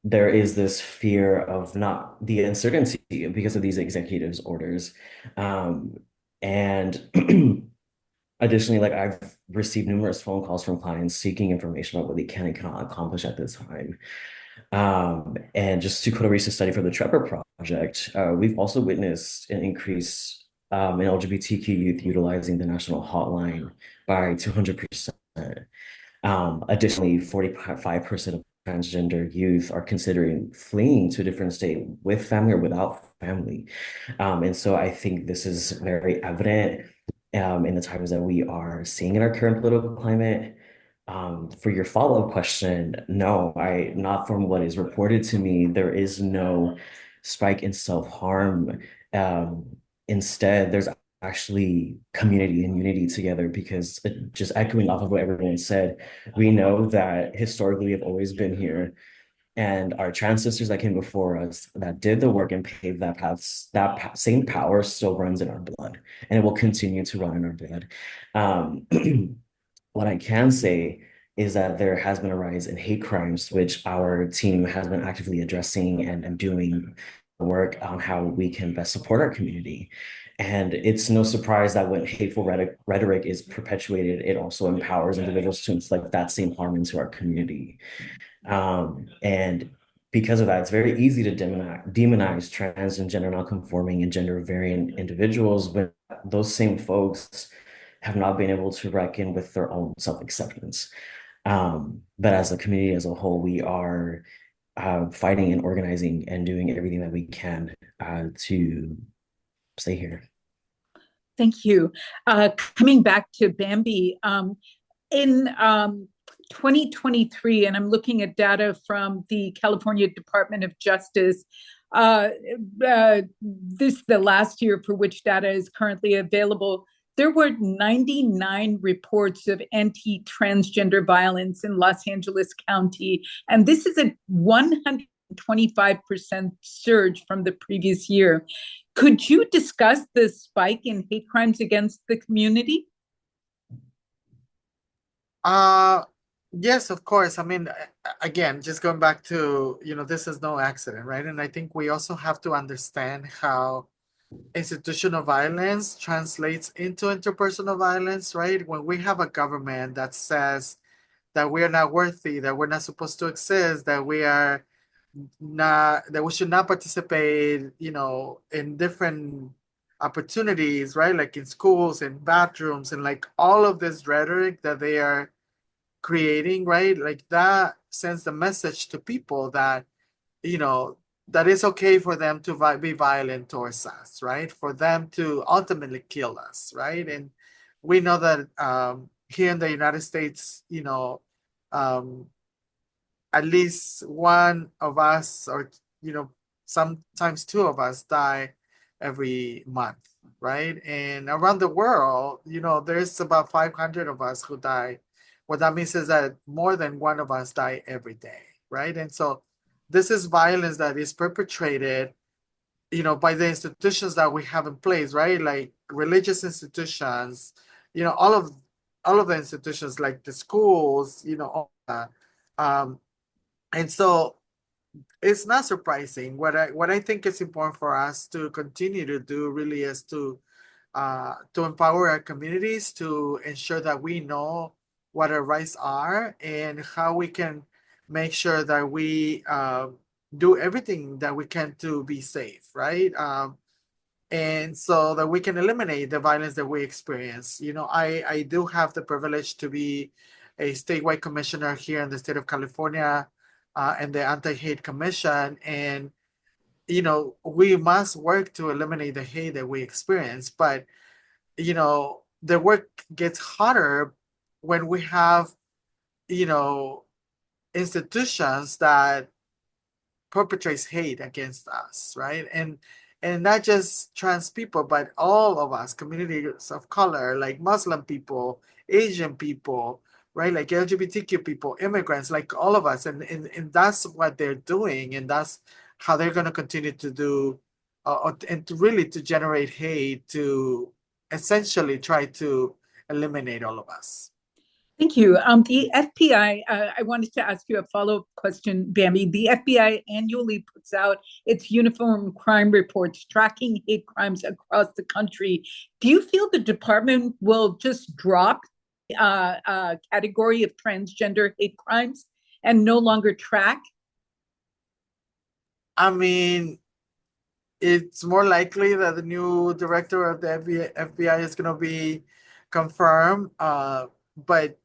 There is this fear of not the uncertainty because of these executives' orders. And additionally, like I've received numerous phone calls from clients seeking information about what they can and cannot accomplish at this time. And just to quote a recent study for the Trevor Project, we've also witnessed an increase in LGBTQ youth utilizing the national hotline by 200%. Additionally, 45% of transgender youth are considering fleeing to a different state with family or without family. And so I think this is very evident in the times that we are seeing in our current political climate. For your follow-up question, no, not from what is reported to me, there is no spike in self-harm. Instead, there's actually community and unity together because just echoing off of what everyone said, we know that historically we have always been here, and our trans sisters that came before us that did the work and paved that path, same power still runs in our blood, and it will continue to run in our blood. What I can say is that there has been a rise in hate crimes, which our team has been actively addressing and doing work on how we can best support our community. And it's no surprise that when hateful rhetoric is perpetuated, it also empowers individuals to inflict that same harm into our community. And because of that, it's very easy to demonize trans and gender nonconforming and gender variant individuals when those same folks have not been able to reckon with their own self-acceptance. But as a community as a whole, we are fighting and organizing and doing everything that we can to stay here. Thank you. Coming back to Bambi, in 2023, and I'm looking at data from the California Department of Justice, this the last year for which data is currently available. There were 99 reports of anti-transgender violence in Los Angeles County, and this is a 125% surge from the previous year. Could you discuss the spike in hate crimes against the community? Yes, of course. I mean, again, just going back to, this is no accident, right? And I think we also have to understand how institutional violence translates into interpersonal violence, right? When we have a government that says that we are not worthy, that we're not supposed to exist, that we should not participate, in different opportunities, right? Like in schools and bathrooms and like all of this rhetoric that they are creating, right? Like that sends the message to people that, that it's okay for them to be violent towards us, right? For them to ultimately kill us, right? And we know that here in the United States, at least one of us, or sometimes two of us, die every month, right? And around the world, there's about 500 of us who die. What that means is that more than one of us die every day, right? And so this is violence that is perpetrated, by the institutions that we have in place, right? Like religious institutions, all of the institutions, like the schools, all that. And so it's not surprising. What I think is important for us to continue to do really is to empower our communities, to ensure that we know what our rights are and how we can make sure that we do everything that we can to be safe, right? and so that we can eliminate the violence that we experience. I do have the privilege to be a statewide commissioner here in the state of California, and the Anti-Hate Commission. And, we must work to eliminate the hate that we experience. But, the work gets harder when we have, institutions that perpetrates hate against us, right? And not just trans people, but all of us, communities of color, like Muslim people, Asian people, right? Like LGBTQ people, immigrants, like all of us. And that's what they're doing, and that's how they're going to continue to do, and to really to generate hate, to essentially try to eliminate all of us. Thank you. The FBI, I wanted to ask you a follow-up question, Bambi. The FBI annually puts out its uniform crime reports tracking hate crimes across the country. Do you feel the department will just drop category of transgender hate crimes and no longer track? I mean, it's more likely that the new director of the FBI is going to be confirmed. But,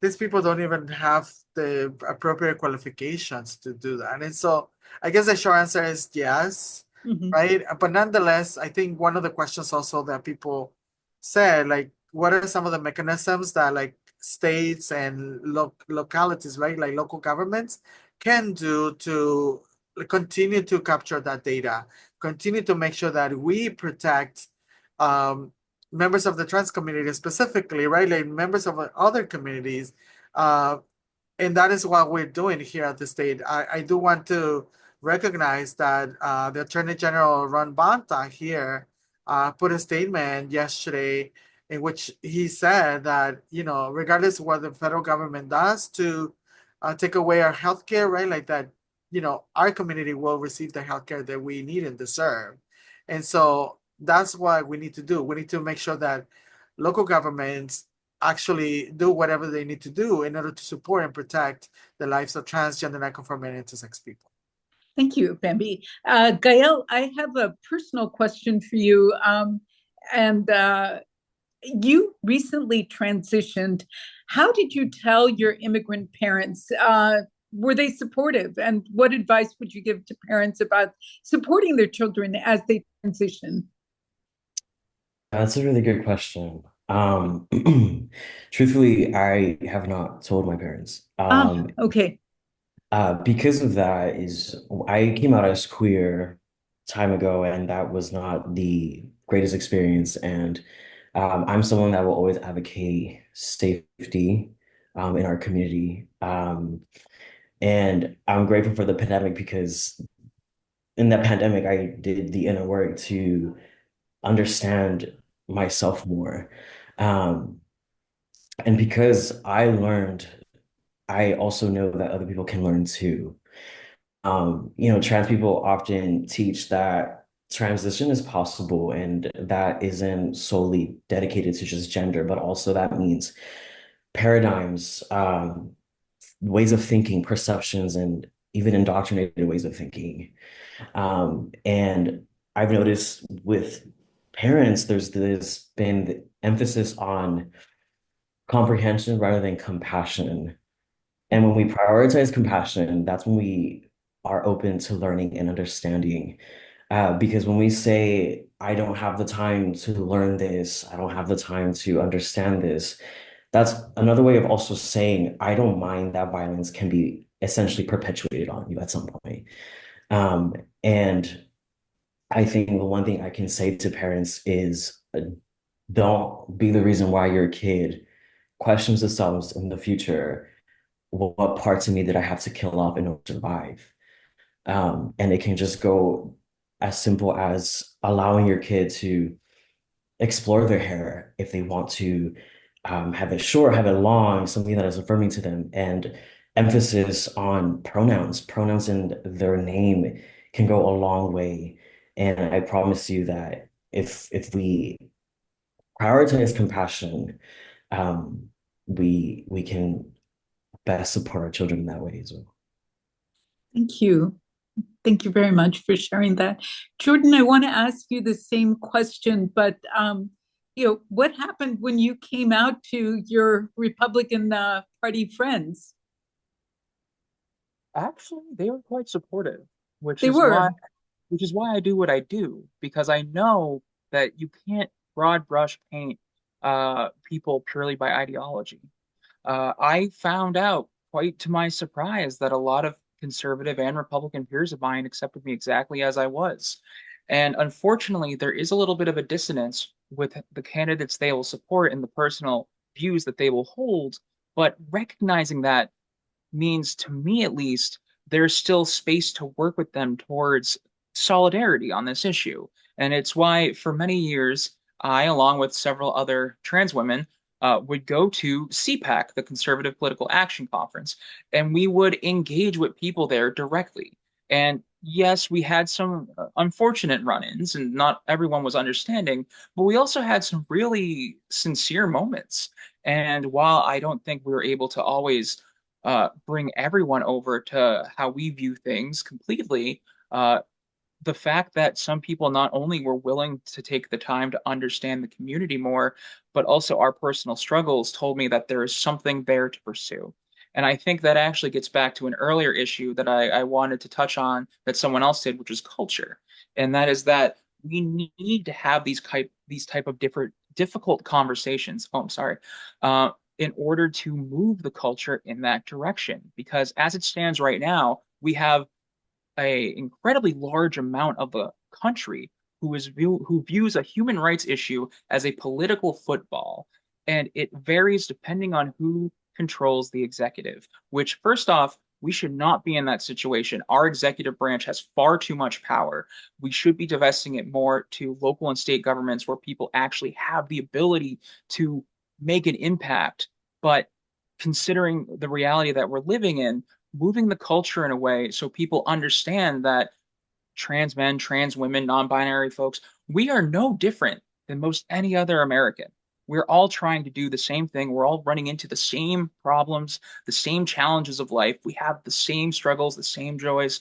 these people don't even have the appropriate qualifications to do that. And so I guess the short answer is yes, right? But nonetheless, I think one of the questions also that people said, like, what are some of the mechanisms that like states and localities, right? Like local governments can do to continue to capture that data, continue to make sure that we protect members of the trans community specifically, right? Like members of other communities. And that is what we're doing here at the state. I do want to recognize that the Attorney General Ron Bonta here put a statement yesterday in which he said that, regardless of what the federal government does to take away our healthcare, right? Like that, our community will receive the healthcare that we need and deserve. And so that's what we need to do. We need to make sure that local governments actually do whatever they need to do in order to support and protect the lives of transgender, non-conforming, and intersex people. Thank you, Bambi. Gael, I have a personal question for you. And you recently transitioned. How did you tell your immigrant parents? Were they supportive? And what advice would you give to parents about supporting their children as they transition? That's a really good question. Truthfully, I have not told my parents. Okay. Because of that is I came out as queer time ago, and that was not the greatest experience. And I'm someone that will always advocate safety in our community. And I'm grateful for the pandemic because in that pandemic, I did the inner work to understand myself more. Um, and because I learned, I also know that other people can learn too. Trans people often teach that transition is possible, and that isn't solely dedicated to just gender, but also that means paradigms, ways of thinking, perceptions, and even indoctrinated ways of thinking. And I've noticed with parents, there's been the emphasis on comprehension rather than compassion. And when we prioritize compassion, that's when we are open to learning and understanding. Because when we say, I don't have the time to learn this, I don't have the time to understand this, that's another way of also saying, I don't mind that violence can be essentially perpetuated on you at some point. And I think the one thing I can say to parents is don't be the reason why your kid questions themselves in the future. What parts of me did I have to kill off in order to survive? And it can just go as simple as allowing your kid to explore their hair if they want to have it short, have it long, something that is affirming to them, and emphasis on pronouns. Pronouns in their name can go a long way. And I promise you that if we prioritize compassion, we can best support our children in that way as well. Thank you. Thank you very much for sharing that. Jordan, I want to ask you the same question, but what happened when you came out to your Republican Party friends? Actually, they were quite supportive, which They is why were. which is why I do what I do, because I know that you can't broad brush paint people purely by ideology. I found out, quite to my surprise, that a lot of conservative and Republican peers of mine accepted me exactly as I was. And unfortunately, there is a little bit of a dissonance with the candidates they will support and the personal views that they will hold. But recognizing that means, to me at least, there's still space to work with them towards solidarity on this issue. And it's why, for many years, I, along with several other trans women, would go to CPAC, the Conservative Political Action Conference, and we would engage with people there directly. And yes, we had some unfortunate run-ins, and not everyone was understanding, but we also had some really sincere moments. And while I don't think we were able to always bring everyone over to how we view things completely, uh, the fact that some people not only were willing to take the time to understand the community more, but also our personal struggles told me that there is something there to pursue. And I think that actually gets back to an earlier issue that I wanted to touch on that someone else did, which was culture. And that is that we need to have these type of different difficult conversations. Oh, I'm sorry. In order to move the culture in that direction. Because as it stands right now, we have a incredibly large amount of the country who views a human rights issue as a political football, and it varies depending on who controls the executive. Which, first off, we should not be in that situation. Our executive branch has far too much power. We should be divesting it more to local and state governments where people actually have the ability to make an impact. But considering the reality that we're living in, moving the culture in a way so people understand that trans men, trans women, non-binary folks, we are no different than most any other American. We're all trying to do the same thing. We're all running into the same problems, the same challenges of life. We have the same struggles, the same joys.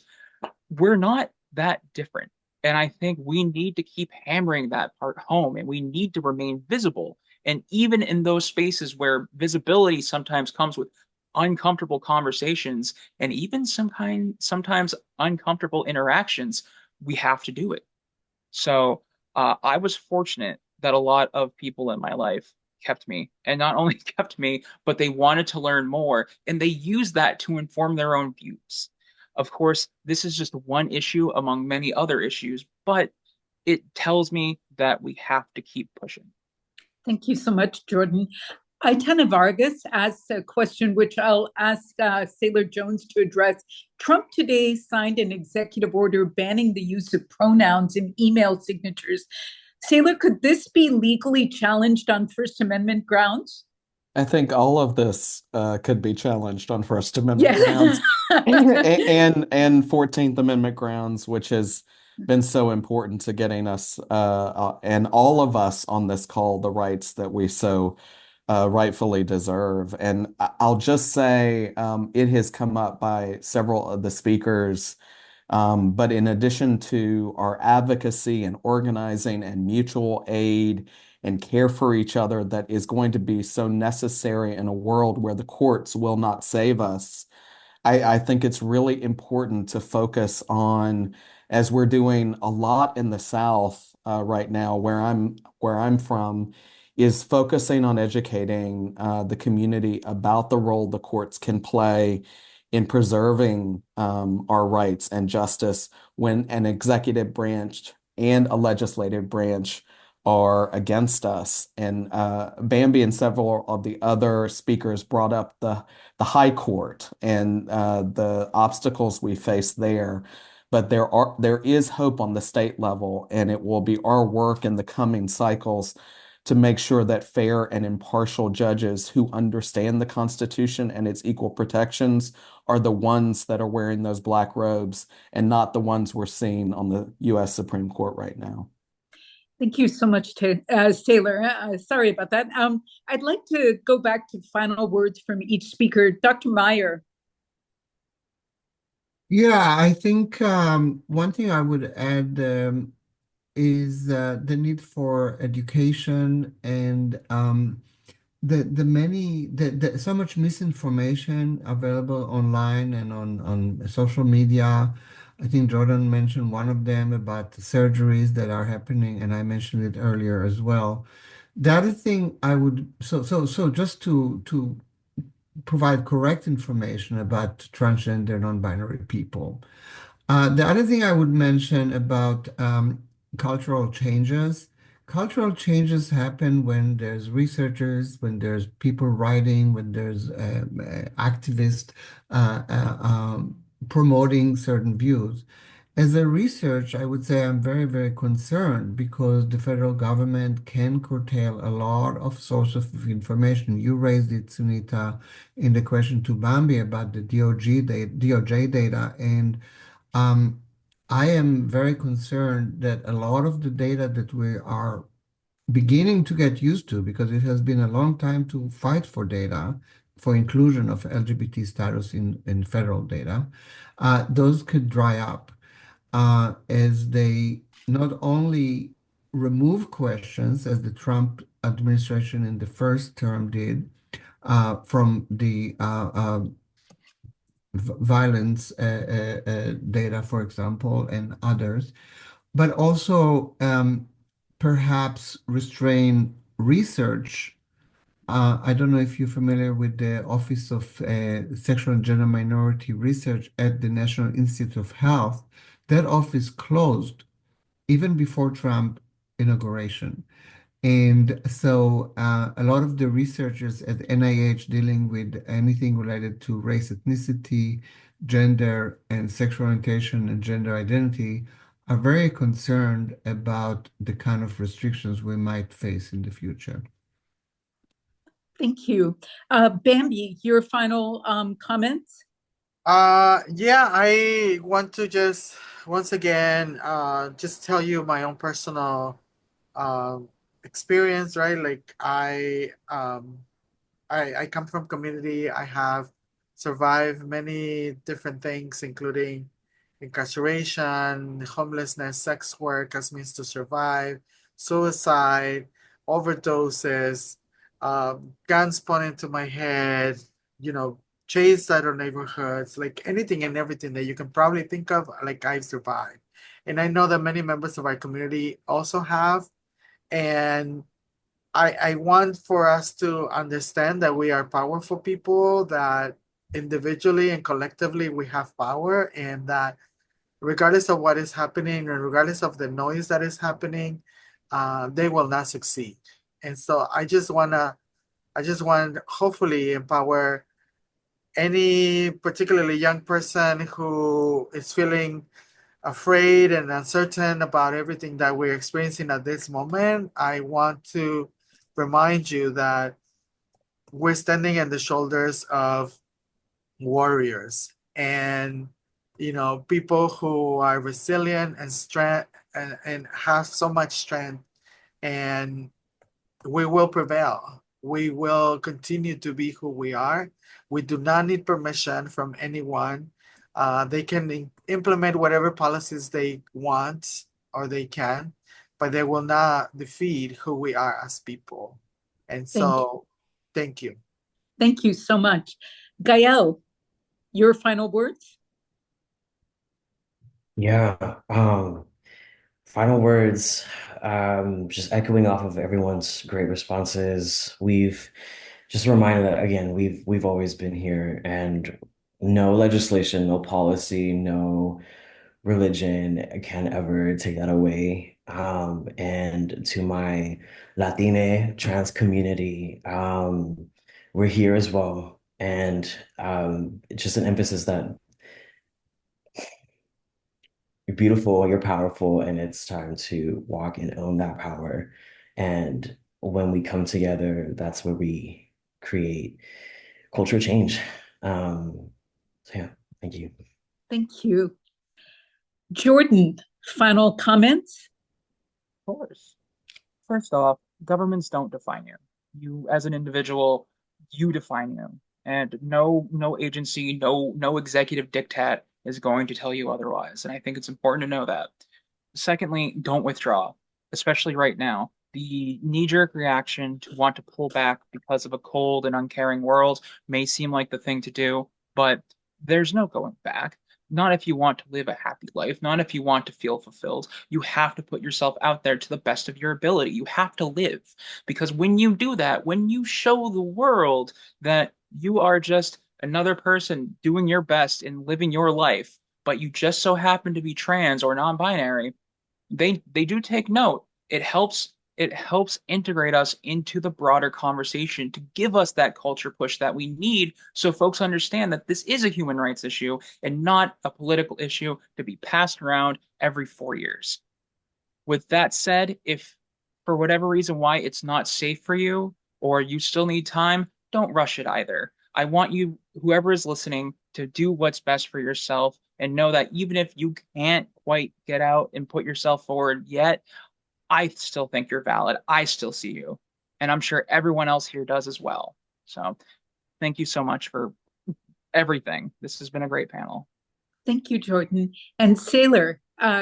We're not that different. And I think we need to keep hammering that part home, and we need to remain visible. And even in those spaces where visibility sometimes comes with uncomfortable conversations and even sometimes uncomfortable interactions, we have to do it. So I was fortunate that a lot of people in my life kept me, and not only kept me, but they wanted to learn more, and they used that to inform their own views. Of course, this is just one issue among many other issues, but it tells me that we have to keep pushing. Thank you so much, Jordan. Itana Vargas asks a question which I'll ask Sailor Jones to address. Trump today signed an executive order banning the use of pronouns in email signatures. Sailor, could this be legally challenged on First Amendment grounds? I think all of this could be challenged on First Amendment Yeah. grounds and 14th Amendment grounds, which has been so important to getting us and all of us on this call the rights that we so rightfully deserve. And I'll just say it has come up by several of the speakers. But in addition to our advocacy and organizing and mutual aid and care for each other that is going to be so necessary in a world where the courts will not save us, I think it's really important to focus on, as we're doing a lot in the South right now, where I'm from, is focusing on educating the community about the role the courts can play in preserving our rights and justice when an executive branch and a legislative branch are against us. And Bambi and several of the other speakers brought up the High Court and the obstacles we face there. But there is hope on the state level, and it will be our work in the coming cycles to make sure that fair and impartial judges who understand the Constitution and its equal protections are the ones that are wearing those black robes and not the ones we're seeing on the U.S. Supreme Court right now. Thank you so much, Sailor. Sorry about that. I'd like to go back to final words from each speaker. Dr. Meyer. Yeah, I think one thing I would add is the need for education and the many the so much misinformation available online and on social media. I think Jordan mentioned one of them about the surgeries that are happening, and I mentioned it earlier as well. The other thing I would so just to provide correct information about transgender non-binary people. The other thing I would mention about cultural changes, cultural changes happen when there's researchers, when there's people writing, when there's activists uh, uh, um, promoting certain views. As a research, I would say I'm very, very concerned because the federal government can curtail a lot of sources of information. You raised it, Sunita, in the question to Bambi about the DOJ data, and um, I am very concerned that a lot of the data that we are beginning to get used to, because it has been a long time to fight for data, for inclusion of LGBT status in federal data, those could dry up as they not only remove questions, as the Trump administration in the first term did, from the violence data, for example, and others, but also perhaps restrain research. I don't know if you're familiar with the Office of Sexual and Gender Minority Research at the National Institute of Health. That office closed even before Trump inauguration. And so a lot of the researchers at NIH dealing with anything related to race, ethnicity, gender, and sexual orientation and gender identity are very concerned about the kind of restrictions we might face in the future. Thank you. Bambi, your final comments? Yeah, I want to just once again just tell you my own personal um experience, right? Like I come from community. I have survived many different things, including incarceration, homelessness, sex work as means to survive, suicide, overdoses, guns pointed to my head, you know, chased out of neighborhoods, like anything and everything that you can probably think of, like I've survived. And I know that many members of our community also have. And I want for us to understand that we are powerful people, that individually and collectively we have power, and that regardless of what is happening and regardless of the noise that is happening, they will not succeed. And so I just want hopefully empower any particularly young person who is feeling afraid and uncertain about everything that we're experiencing at this moment. I want to remind you that we're standing on the shoulders of warriors and people who are resilient and strength and have so much strength, and we will prevail. We will continue to be who we are. We do not need permission from anyone. They can implement whatever policies they want or they can, but they will not defeat who we are as people. And Thank you. so, thank you. Thank you so much. Gael, your final words? Yeah. Final words, just echoing off of everyone's great responses. We've just a reminder that again, we've always been here, and no legislation, no policy, no religion can ever take that away. And to my Latine trans community, we're here as well. And it's just an emphasis that you're beautiful, you're powerful, and it's time to walk and own that power. And when we come together, that's where we create culture change. So yeah, thank you. Thank you. Jordan, final comments? Of course. First off, governments don't define you. You, as an individual, you define you. And no agency, no executive diktat is going to tell you otherwise. And I think it's important to know that. Secondly, don't withdraw, especially right now. The knee-jerk reaction to want to pull back because of a cold and uncaring world may seem like the thing to do, but there's no going back. Not if you want to live a happy life, not if you want to feel fulfilled. You have to put yourself out there to the best of your ability. You have to live. Because when you do that, when you show the world that you are just another person doing your best in living your life, but you just so happen to be trans or non-binary, they do take note. It helps integrate us into the broader conversation to give us that culture push that we need so folks understand that this is a human rights issue and not a political issue to be passed around every 4 years. With that said, if for whatever reason why it's not safe for you or you still need time, don't rush it either. I want you, whoever is listening, to do what's best for yourself and know that even if you can't quite get out and put yourself forward yet, I still think you're valid. I still see you. And I'm sure everyone else here does as well. So thank you so much for everything. This has been a great panel. Thank you, Jordan. And Sailor,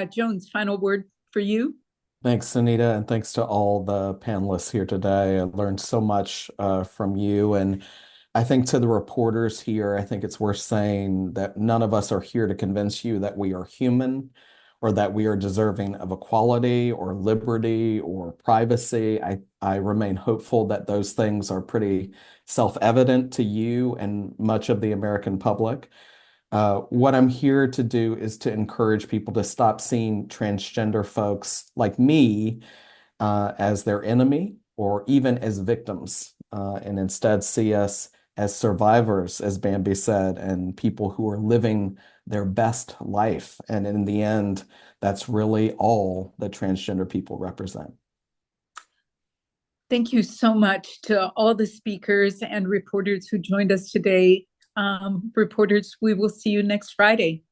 Jones, final word for you. Thanks, Anita, and thanks to all the panelists here today. I learned so much from you. And I think to the reporters here, I think it's worth saying that none of us are here to convince you that we are human or that we are deserving of equality or liberty or privacy. I remain hopeful that those things are pretty self-evident to you and much of the American public. What I'm here to do is to encourage people to stop seeing transgender folks like me as their enemy or even as victims, and instead see us as survivors, as Bambi said, and people who are living their best life. And in the end, that's really all that transgender people represent. Thank you so much to all the speakers and reporters who joined us today. Reporters, we will see you next Friday.